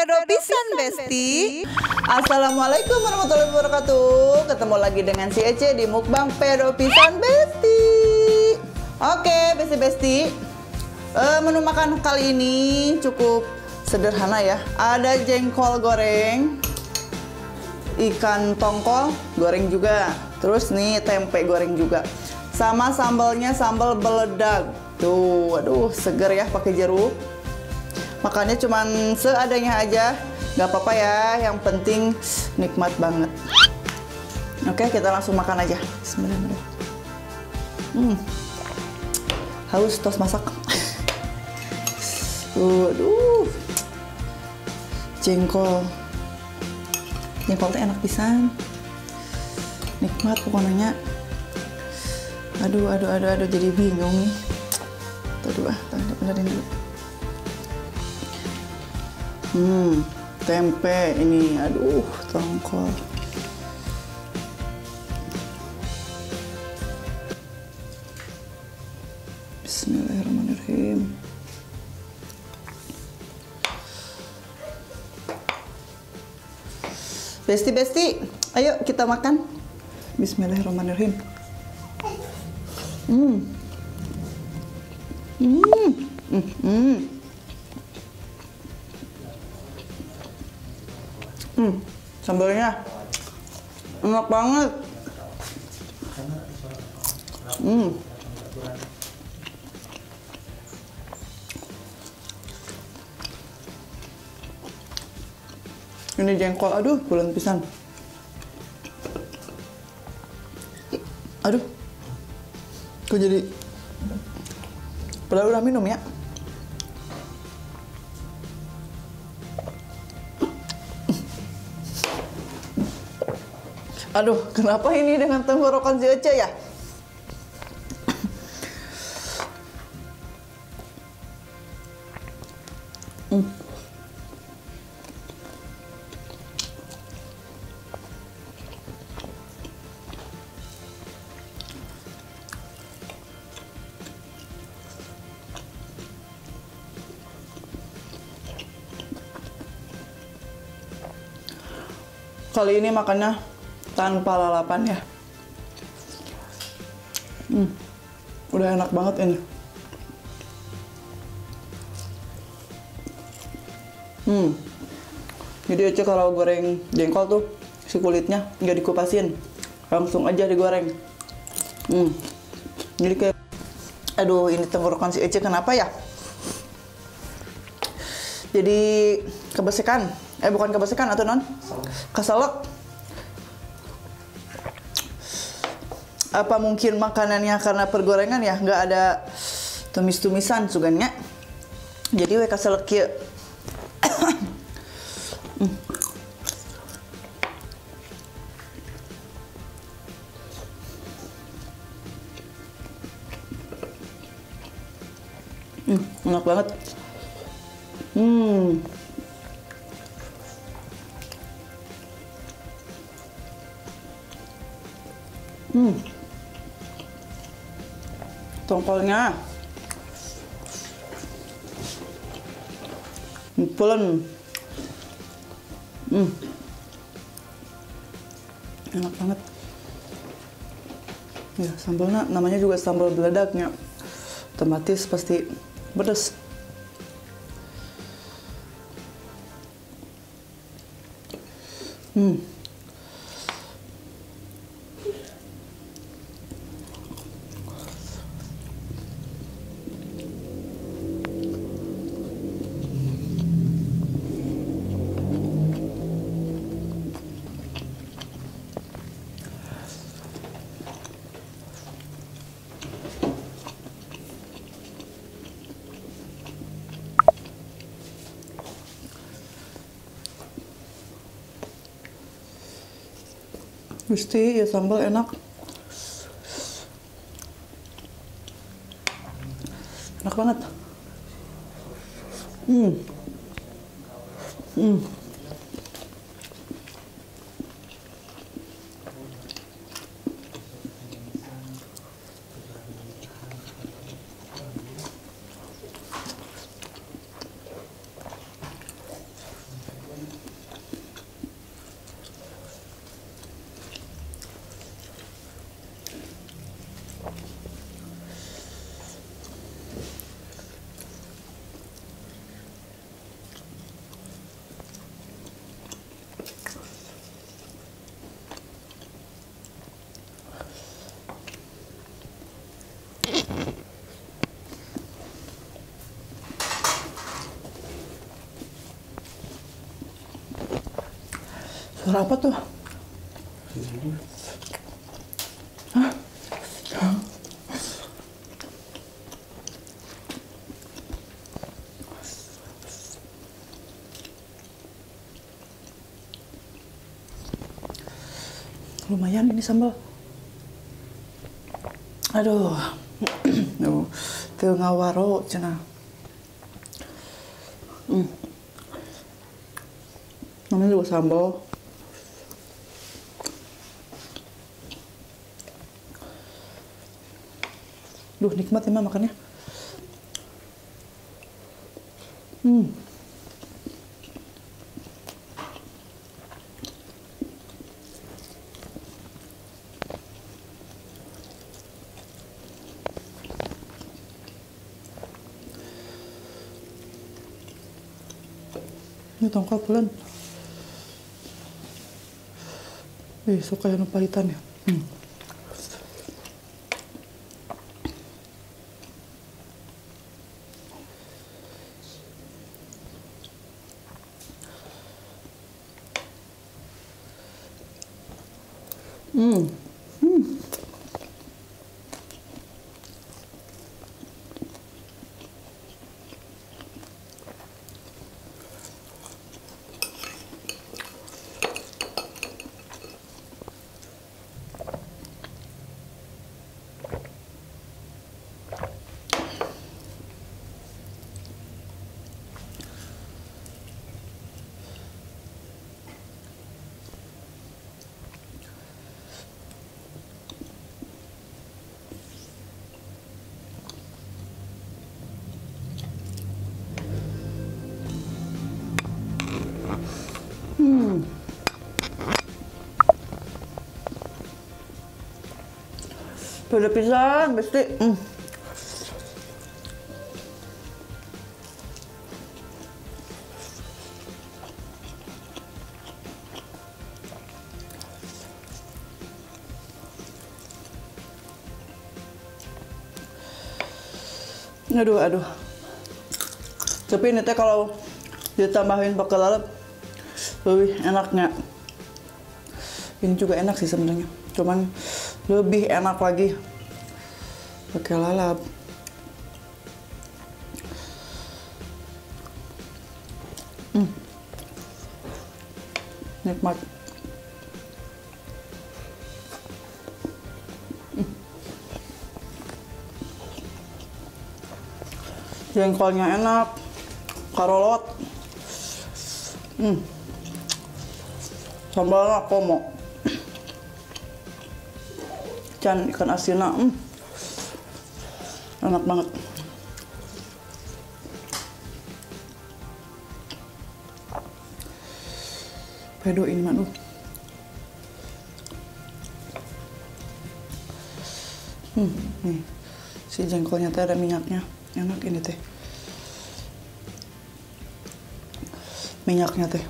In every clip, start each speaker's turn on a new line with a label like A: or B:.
A: pedo pisan Besti. Assalamualaikum warahmatullahi wabarakatuh. Ketemu lagi dengan si Ece di mukbang pedo pisan Besti. Oke Besti-Besti, menu makan kali ini cukup sederhana ya. Ada jengkol goreng, ikan tongkol goreng juga, terus nih tempe goreng juga, sama sambalnya sambal beledag. Tuh, aduh seger ya pakai jeruk. Makannya cuman seadanya aja, nggak apa-apa ya, yang penting nikmat banget. Oke, kita langsung makan aja. Bismillahirrahmanirrahim. Haus tos masak. Aduh, jengkol teh enak pisan, nikmat pokoknya. Aduh, jadi bingung nih. Aduh, benerin dulu. Tempe ini, aduh, tongkol. Bismillahirrahmanirrahim. Besti, ayo kita makan. Bismillahirrahmanirrahim. Sambalnya enak banget. Ini jengkol, aduh, bulan pisan. Aduh, kok jadi, padahal udah minum ya. Aduh, kenapa ini dengan tenggorokan si Ece ya? Kali ini makannya tanpa lalapan ya. Udah enak banget ini. Jadi Ece kalau goreng jengkol tuh si kulitnya nggak dikupasin, langsung aja digoreng. Jadi kayak, aduh, ini tenggorokan si Ece kenapa ya? Jadi kebesekan, bukan kebesekan atau non? Keselak. Apa mungkin makanannya karena pergorengan ya, nggak ada tumis-tumisan sugannya. Jadi we keselak kieu. Enak banget. Tongkolnya pulen. Enak banget ya. Sambalnya namanya juga sambal beledaknya, otomatis pasti pedas. Gusti, ya sambal enak. Enak banget. Suara apa tuh? Hah? Lumayan ini sambal. Aduh. Teu ngawaro cenah. Namanya juga sambal. Duh, nikmat ya mah makannya. Ini tongkol bulan. Suka yang pahitan ya. Beda pisan, Besti. Aduh. Tapi ini teh kalau ditambahin pakai lalap lebih enaknya. Ini juga enak sih sebenarnya. Cuman lebih enak lagi pakai lalap. Nikmat. Jengkolnya enak, karolot. Sambalnya komo. Can ikan asinnya, enak banget. Pedo ini mah nih si jengkolnya teh ada minyaknya, enak ini teh. Minyaknya teh.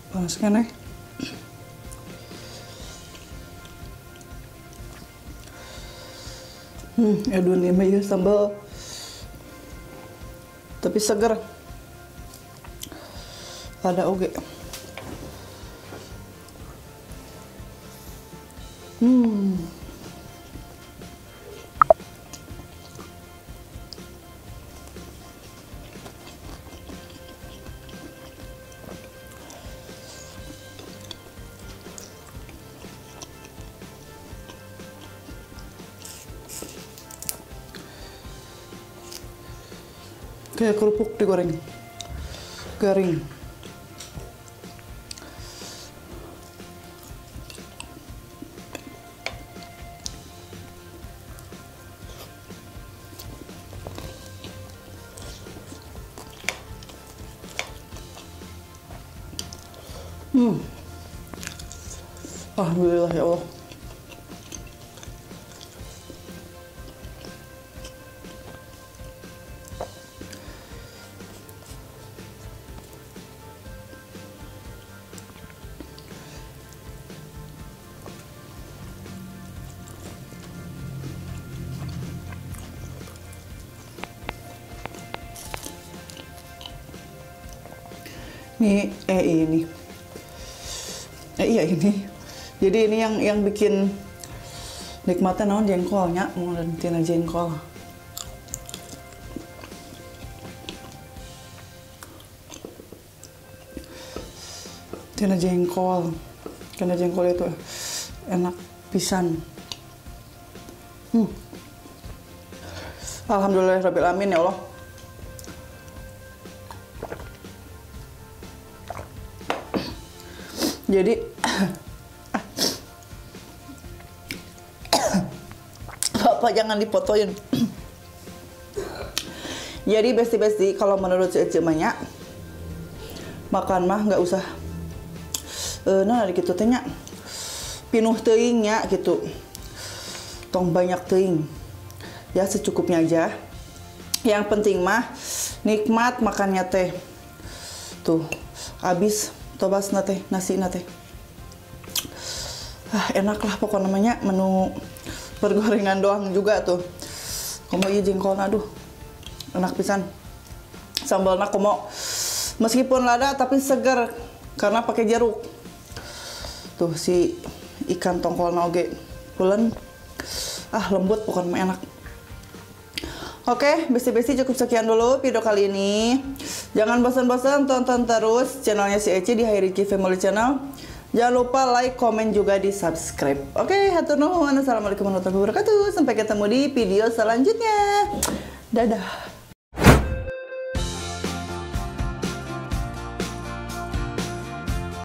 A: Panas kan Edun ini ya sambal tapi seger, ada oge. Kayak kerupuk digoreng garing. Alhamdulillah ya Allah. Iya ini. Jadi ini yang bikin nikmatnya naon jengkolnya, mau tina jengkol. Tina jengkol. Karena jengkol itu enak pisan. Alhamdulillahirabbil alamin ya Allah. Jadi Bapak jangan dipotoin. Jadi besti-besti kalau menurut si Ece banyak makan mah nggak usah nah gitu tanya pinuh teuingnya gitu, tong banyak teuing ya, secukupnya aja. Yang penting mah nikmat makannya teh tuh habis tobas nate nasi nate enak lah pokoknya namanya menu pergorengan doang juga tuh. Komo ieu jengkolna aduh enak pisan. Sambalna komo meskipun lada tapi seger karena pakai jeruk. Tuh si ikan tongkolna oge pulen lembut pokoknya enak. Oke, besti-besti cukup sekian dulu video kali ini. Jangan bosan-bosan tonton terus channelnya si Ece di Hairiki Family Channel. Jangan lupa like, komen juga di subscribe. Oke, hatur nuhun. Assalamualaikum warahmatullahi wabarakatuh. Sampai ketemu di video selanjutnya. Dadah.